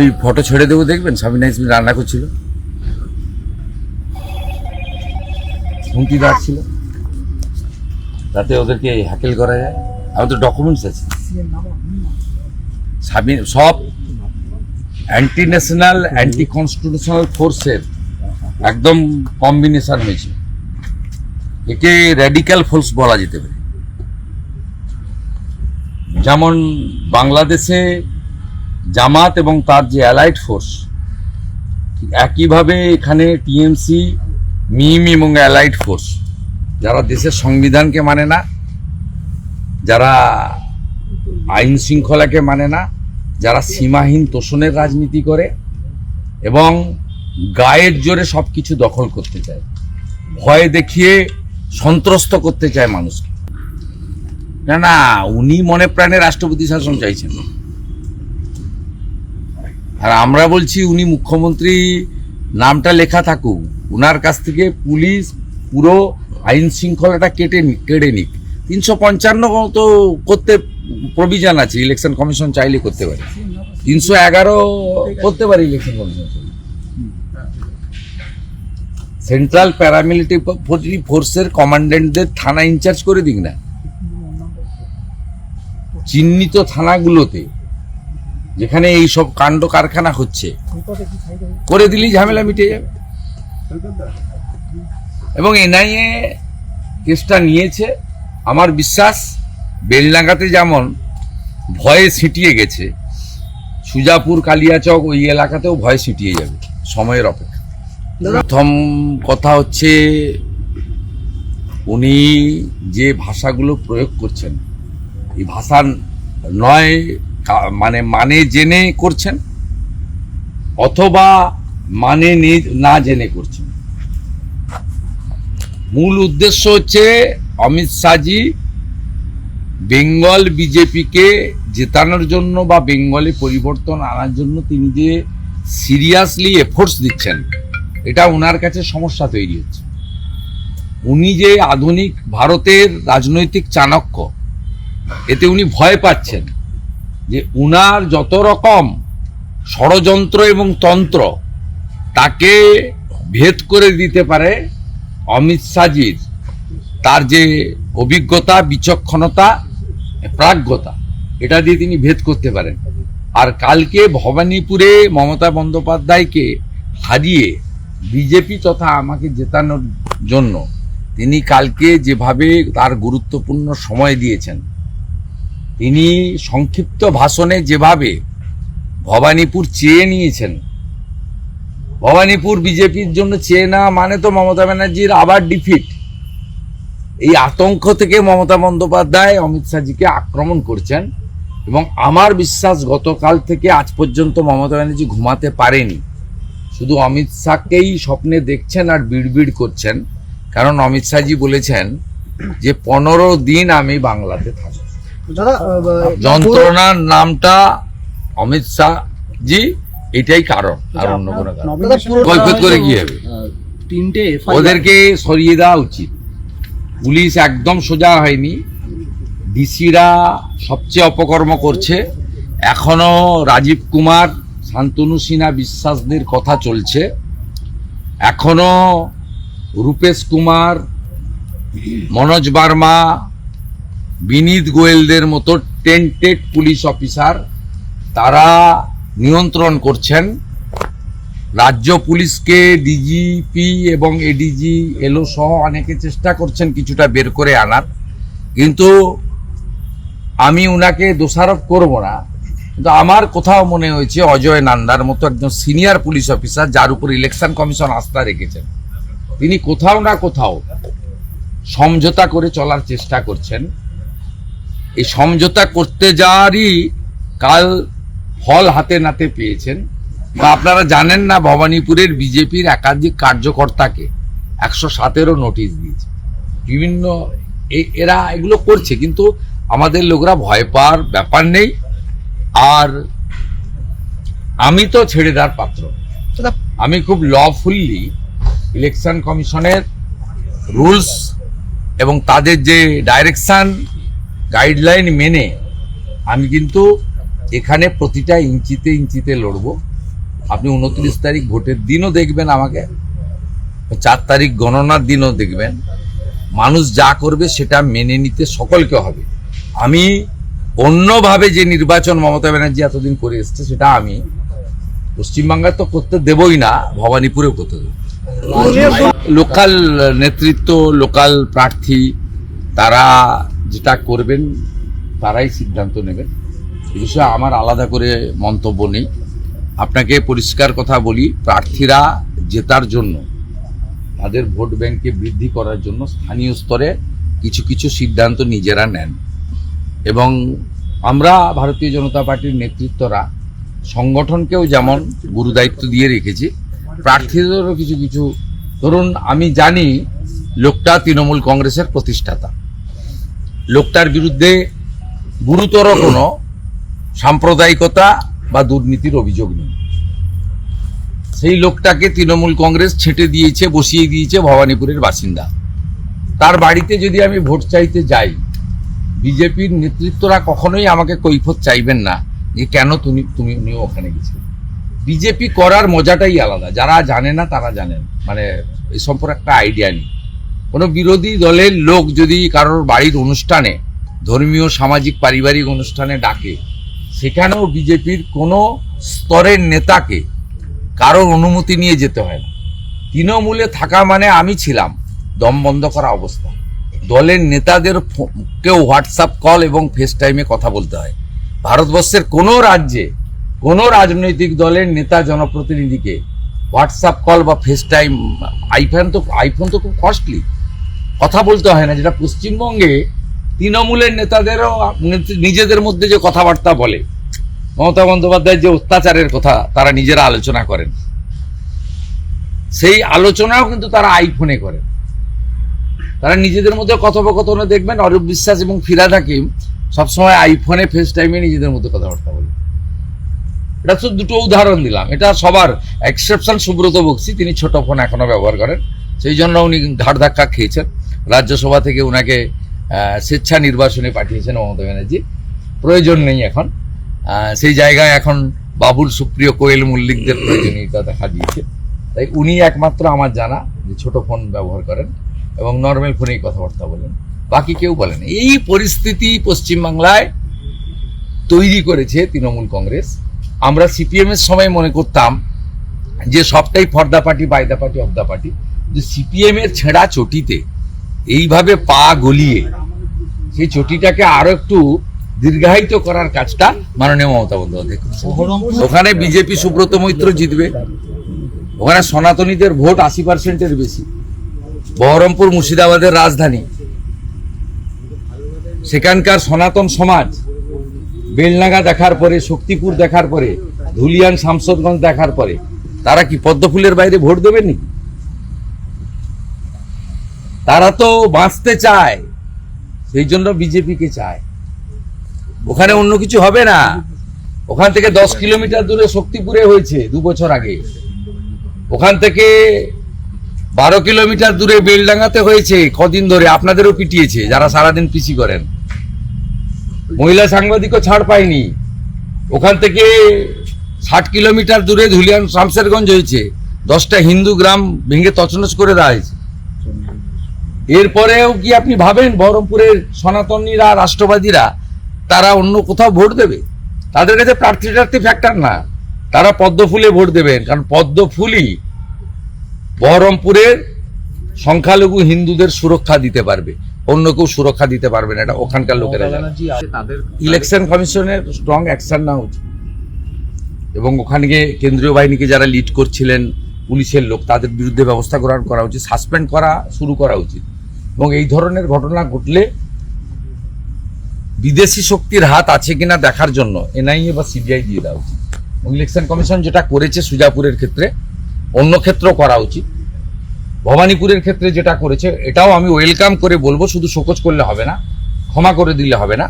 আমি ফটো ছেড়ে দেবো, দেখবেন সাবিনা ইসমিন রান্না করছিল, হুমকি ছিল, তাতে ওদেরকে হ্যাকেল করা যায়। আমাদের ডকুমেন্টস আছে। সব অ্যান্টি ন্যাশনাল অ্যান্টি কনস্টিটিউশনাল ফোর্সের একদম কম্বিনেশন হয়েছে। একে র্যাডিক্যাল ফোর্স বলা যেতে পারে। যেমন বাংলাদেশে জামাত এবং তার যে অ্যালাইড ফোর্স, একইভাবে এখানে টিএমসি, মিম এবং অ্যালাইড ফোর্স, যারা দেশের সংবিধানকে মানে না, যারা আইন শৃঙ্খলাকে মানে না, যারা সীমাহীন তোষণের রাজনীতি করে এবং গায়ের জোরে সব কিছু দখল করতে চায়, ভয় দেখিয়ে সন্ত্রস্ত করতে চায় মানুষকে। না না, উনি মনে প্রাণে রাষ্ট্রপতি শাসন চাইছেন, আর আমরা বলছি উনি মুখ্যমন্ত্রী নামটা লেখা থাকুক, উনার কাছ থেকে পুলিশ পুরো আইন শৃঙ্খলাটা কেড়ে নিক। 355 তো করতে প্রভিশন আছে, ইলেকশন কমিশন চাইলে করতে পারে। 311 করতে পারে ইলেকশন কমিশন। সেন্ট্রাল প্যারামিলিটারি ফোর্সের কমান্ডেন্টদের থানা ইনচার্জ করে দিক না, চিহ্নিত থানাগুলোতে যেখানে এই সব কাণ্ড কারখানা হচ্ছে করে দিলেই ঝামেলা মিটে যাবে। এবং এনআইএ কেসটা নিয়েছে, আমার বিশ্বাস বেলডাঙ্গাতে যেমন ভয়ে ছিটিয়ে গেছে, সুজাপুর, কালিয়াচক ওই এলাকাতেও ভয় ছিটিয়ে যাবে, সময়ের অপেক্ষা। প্রথম কথা হচ্ছে, উনি যে ভাষাগুলো প্রয়োগ করছেন, এই ভাষা নয় মানে জেনে করছেন অথবা মানে না জেনে করছেন। মূল উদ্দেশ্য হচ্ছে অমিত শাহজি বেঙ্গল বিজেপিকে জেতানোর জন্য বা বেঙ্গলে পরিবর্তন আনার জন্য তিনি যে সিরিয়াসলি এফোর্টস দিচ্ছেন, এটা ওনার কাছে সমস্যা তৈরি হচ্ছে। উনি যে আধুনিক ভারতের রাজনৈতিক চাণক্য, এতে উনি ভয় পাচ্ছেন যে উনার যত রকম ষড়যন্ত্র এবং তন্ত্র তাকে ভেদ করে দিতে পারে অমিত শাহজির তার যে অভিজ্ঞতা, বিচক্ষণতা, প্রাজ্ঞতা, এটা দিয়ে তিনি ভেদ করতে পারেন। আর কালকে ভবানীপুরে মমতা বন্দ্যোপাধ্যায়কে হারিয়ে বিজেপি তথা আমাকে জেতানোর জন্য তিনি কালকে যেভাবে তার গুরুত্বপূর্ণ সময় দিয়েছেন, তিনি সংক্ষিপ্ত ভাষণে যেভাবে ভবানীপুর চেয়ে নিয়েছেন, ভবানীপুর বিজেপির জন্য চেয়ে না মানে তো মমতা ব্যানার্জির আবার ডিফিট। এই আতঙ্ক থেকে মমতা বন্দ্যোপাধ্যায় অমিত শাহজিকে আক্রমণ করছেন এবং আমার বিশ্বাস গতকাল থেকে আজ পর্যন্ত মমতা ব্যানার্জি ঘুমাতে পারেনি। শুধু অমিত শাহকেই স্বপ্নে দেখছেন আর বিড়বিড় করছেন, কারণ অমিত শাহজি বলেছেন যে 15 দিন আমি বাংলাতে থাকবো। যন্ত্রণার নামটা অমিত শাহজি, এটাই কারণ, আর অন্য কোনো কারণ। কৈফিয়ত করে কি হবে? ওদেরকে সরিয়ে দেওয়া উচিত। পুলিশ একদম সোজা হয়নি, ডিসিরা সবচেয়ে অপকর্ম করছে। এখনো রাজীব কুমার, শান্তনু সিনহা বিশ্বাসদের কথা চলছে, এখনো রূপেশ কুমার, মনোজ বার্মা, বিনীত গোয়েলদের মতো টেন্টেড পুলিশ অফিসার তারা নিয়ন্ত্রণ করছেন। রাজ্য পুলিশকে ডিজিপি এবং এডিজি এলো সহ অনেকে চেষ্টা করছেন কিছুটা বের করে আনার, কিন্তু আমি উনাকে দোষারোপ করব না। কিন্তু আমার কোথাও মনে হয়েছে অজয় নান্দার মতো একজন সিনিয়র পুলিশ অফিসার, যার উপর ইলেকশন কমিশন আস্থা রেখেছেন, তিনি কোথাও না কোথাও সমঝোতা করে চলার চেষ্টা করছেন। এই সমঝোতা করতে যাওয়ারই কাল ফল হাতে নাতে পেয়েছেন। বা আপনারা জানেন না, ভবানীপুরের বিজেপির একাধিক কার্যকর্তাকে 117 নোটিশ দিয়েছে। বিভিন্ন এরা এগুলো করছে, কিন্তু আমাদের লোকরা ভয় পাওয়ার ব্যাপার নেই। আর আমি তো ছেড়ে দেওয়ার পাত্র, আমি খুব লফুল্লি ইলেকশন কমিশনের রুলস এবং তাদের যে ডাইরেকশন গাইডলাইন মেনে আমি কিন্তু এখানে প্রতিটা ইঞ্চিতে ইঞ্চিতে লড়বো। আপনি 29 তারিখ ভোটের দিনও দেখবেন আমাকে, 4 তারিখ গণনার দিনও দেখবেন, মানুষ যা করবে সেটা মেনে নিতে সকলকে হবে। আমি অন্যভাবে যে নির্বাচন মমতা ব্যানার্জি এতদিন করে এসছে সেটা আমি পশ্চিমবাংলায় তো করতে দেবই না, ভবানীপুরেও করতে দেব। লোকাল নেতৃত্ব, লোকাল প্রার্থী তারা যেটা করবেন তারাই সিদ্ধান্ত নেবেন। এ বিষয়ে আমার আলাদা করে মন্তব্য নেই। আপনাকে পরিষ্কার কথা বলি, প্রার্থীরা জেতার জন্য, তাদের ভোট ব্যাংকে বৃদ্ধি করার জন্য স্থানীয় স্তরে কিছু কিছু সিদ্ধান্ত নিজেরা নেন, এবং আমরা ভারতীয় জনতা পার্টির নেতৃত্বরা সংগঠনকেও যেমন গুরুদায়িত্ব দিয়ে রেখেছি, প্রার্থীদেরও কিছু কিছু, ধরুন আমি জানি লোকটা তৃণমূল কংগ্রেসের প্রতিষ্ঠাতা, লোকটার বিরুদ্ধে গুরুতর কোনো সাম্প্রদায়িকতা বা দুর্নীতির অভিযোগ নেই। সেই লোকটাকে তৃণমূল কংগ্রেস ছেঁটে দিয়েছে, বসিয়ে দিয়েছে ভবানীপুরের বাসিন্দা। তার বাড়িতে যদি আমি ভোট চাইতে যাই, বিজেপির নেতৃত্বরা কখনোই আমাকে কৈফত চাইবেন না যে কেন তুমি ওখানে গেছিলে। বিজেপি করার মজাটাই আলাদা, যারা জানে না তারা জানেন, মানে এই সম্পর্কে একটা আইডিয়া নেই। কোনো বিরোধী দলের লোক যদি কারোর বাড়ির অনুষ্ঠানে, ধর্মীয়, সামাজিক, পারিবারিক অনুষ্ঠানে ডাকে, সেখানেও বিজেপির কোনো স্তরের নেতাকে কারোর অনুমতি নিয়ে যেতে হয় না। তৃণমূলে থাকা মানে আমি ছিলাম দম বন্ধ করা অবস্থা। দলের নেতাদের কেউ হোয়াটসঅ্যাপ কল এবং ফেস টাইমে কথা বলতে হয়। ভারতবর্ষের কোনো রাজ্যে কোনো রাজনৈতিক দলের নেতা জনপ্রতিনিধিকে হোয়াটসঅ্যাপ কল বা ফেস টাইম, আইফোন তো খুব কস্টলি, কথা বলতে হয় না। যেটা পশ্চিমবঙ্গে তৃণমূলের নেতাদেরও নিজেদের মধ্যে যে কথাবার্তা বলে, মমতা বন্দ্যোপাধ্যায়ের যে অত্যাচারের কথা তারা নিজেরা আলোচনা করেন, সেই আলোচনাও কিন্তু তারা আইফোনে করেন। তারা নিজেদের মধ্যে কথোপকথনে দেখবেন অরূপ বিশ্বাস এবং ফিরহাদ হাকিম সবসময় আইফোনে ফেস টাইমে নিজেদের মধ্যে কথাবার্তা বলে। এটা তো দুটো উদাহরণ দিলাম, এটা সবার এক্সেপশন সুব্রত বক্সি, তিনি ছোট ফোন এখনো ব্যবহার করেন, সেই জন্য উনি ঘাড় ধাক্কা খেয়েছেন। রাজ্যসভা থেকে উনাকে স্বেচ্ছা নির্বাচনে পাঠিয়েছেন মমতা ব্যানার্জি, প্রয়োজন নেই এখন সেই জায়গায়, এখন বাবুল সুপ্রিয়, কোয়েল মল্লিকদের প্রয়োজনীয়তা দেখা দিয়েছে। তাই উনি একমাত্র আমার জানা যে ছোট ফোন ব্যবহার করেন এবং নর্মাল ফোনেই কথাবার্তা বলেন, বাকি কেউ বলেন। এই পরিস্থিতি পশ্চিমবাংলায় তৈরি করেছে তৃণমূল কংগ্রেস। আমরা সিপিএম এর সময় মনে করতাম যে সবটাই for the party, by the party, of the party, যে সিপিএম এর ছেঁড়া চটিতে এইভাবে পা গলিয়ে সেই চটিটাকে আরো একটু দীর্ঘায়িত করার কাজটা মাননীয় মমতা বন্দ্যোপাধ্যায় করছে। ওখানে বিজেপি সুব্রত মৈত্র জিতবে, ওখানে সনাতনীদের ভোট 80%-এর বেশি। বহরমপুর মুর্শিদাবাদের রাজধানী, সেখানকার সনাতন সমাজ বেলনাগা দেখার পরে, শক্তিপুর দেখার পরে, ধুলিয়ান, শামসদগঞ্জ দেখার পরে তারা কি পদ্মফুলের বাইরে ভোট দেবেন নাকি? তারা তো বাঁচতে চায়, সেই জন্য বিজেপিকে চায়। ওখানে অন্য কিছু হবে না। ওখান থেকে 10 কিলোমিটার দূরে শক্তিপুরে হয়েছে 2 বছর আগে, ওখান থেকে 12 কিলোমিটার দূরে বেলডাঙ্গাতে হয়েছে কদিন ধরে, আপনাদেরও পিটিয়েছে যারা সারাদিন পিসি করেন। মহিলা সাংবাদিকও ছাড় পায়নি। ওখান থেকে 60 কিলোমিটার দূরে ধুলিয়ান শামসেরগঞ্জ হয়েছে, 10টা হিন্দু গ্রাম ভেঙে তছনছ করে দেওয়া হয়েছে। এরপরেও কি আপনি ভাবেন বহরমপুরের সনাতনীরা, রাষ্ট্রবাদীরা তারা অন্য কোথাও ভোট দেবে? তাদের কাছে প্রার্থী ফ্যাক্টর না, তারা পদ্মফুলে ভোট দেবেন, কারণ পদ্মফুলই বহরমপুরের সংখ্যালঘু হিন্দুদের সুরক্ষা দিতে পারবে, অন্য কেউ সুরক্ষা দিতে পারবে না। এটা ওখানকার লোকেরা জানে। ইলেকশন কমিশনের স্ট্রং অ্যাকশন নেওয়া উচিত, এবং ওখানে কেন্দ্রীয় বাহিনীকে যারা লিড করছিলেন, পুলিশের লোক, তাদের বিরুদ্ধে ব্যবস্থা গ্রহণ করা উচিত, সাসপেন্ড করা শুরু করা উচিত। এবং এই ধরনের ঘটনা ঘটলে বিদেশি শক্তির হাত আছে কিনা দেখার জন্য এনআইএ বা সিবিআই দিয়ে দেওয়া উচিত। ইলেকশন কমিশন যেটা করেছে সুজাপুরের ক্ষেত্রে, অন্য ক্ষেত্রেও করা উচিত। ভবানীপুরের ক্ষেত্রে যেটা করেছে এটাও আমি ওয়েলকাম করে বলবো, শুধু শোকজ করলে হবে না, ক্ষমা করে দিলে হবে না,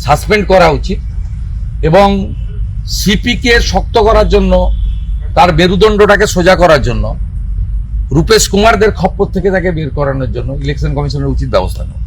সাসপেন্ড করা উচিত। এবং সিপিকে শক্ত করার জন্য, তার মেরুদণ্ডটাকে সোজা করার জন্য, রূপেশ কুমারদের খপ্পর থেকে তাকে বের করানোর জন্য ইলেকশন কমিশনের উচিত ব্যবস্থা নেওয়া।